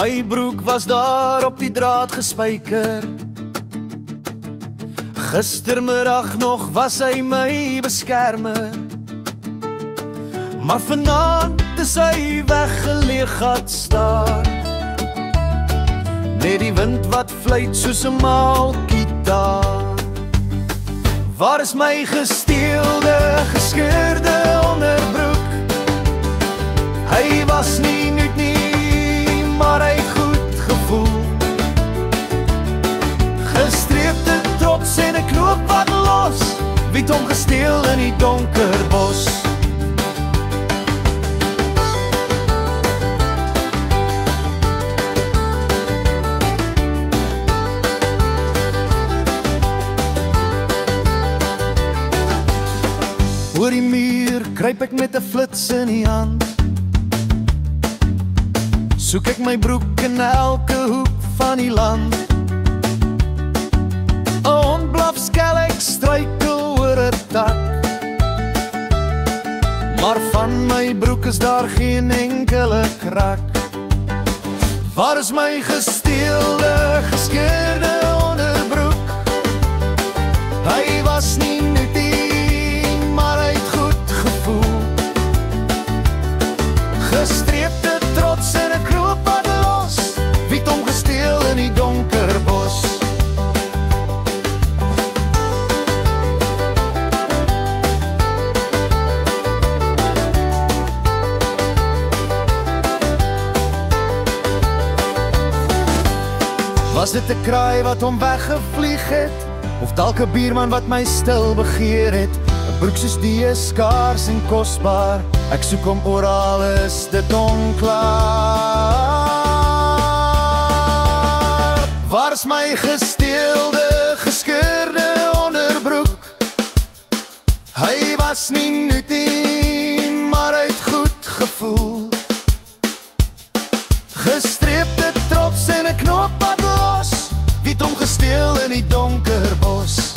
My broek was daar op die draad gespyker. Gistermiddag nog was hy my beskermer. Maar vanaand is hy weggeleeg gat staan. Net die wind wat fluit soos 'n maalgitaar. Waar is my gesteelde, gescheurde onderbroek? Hy was nie nuut nie, maar hy het goed gevoel. Gestreepte trots en 'n knoop wat los, wie het hom gesteel in die donker bos? Oor die muur kruip ek met 'n flits in die hand. Soek ek my broek in elke hoek van die land. 'n Hond blaf skel, ek struikel oor 'n tak. Maar van my broek is daar geen enkele krak. Waar is my gesteelde, gescheurde onderbroek? Hy was nie nuut nie, maar hy het goed gevoel. Gestreepte trots en 'n knoop wat los, wie het hom gesteel in die donker bos? Was dit 'n kraai wat hom weggevlieg het, of dalk 'n buurman wat my stil begeer het? 'n broek soos die is skaars en kosbaar, ek soek hom oral, is dit onklaar. Waar is my gesteelde, gescheurde onderbroek? Hy was nie nuut nie, maar hy het goed gevoel. Gestreepte trots en 'n knoop wat los, wie het hom gesteel in die donker bos?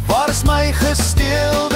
Waar is my gesteel?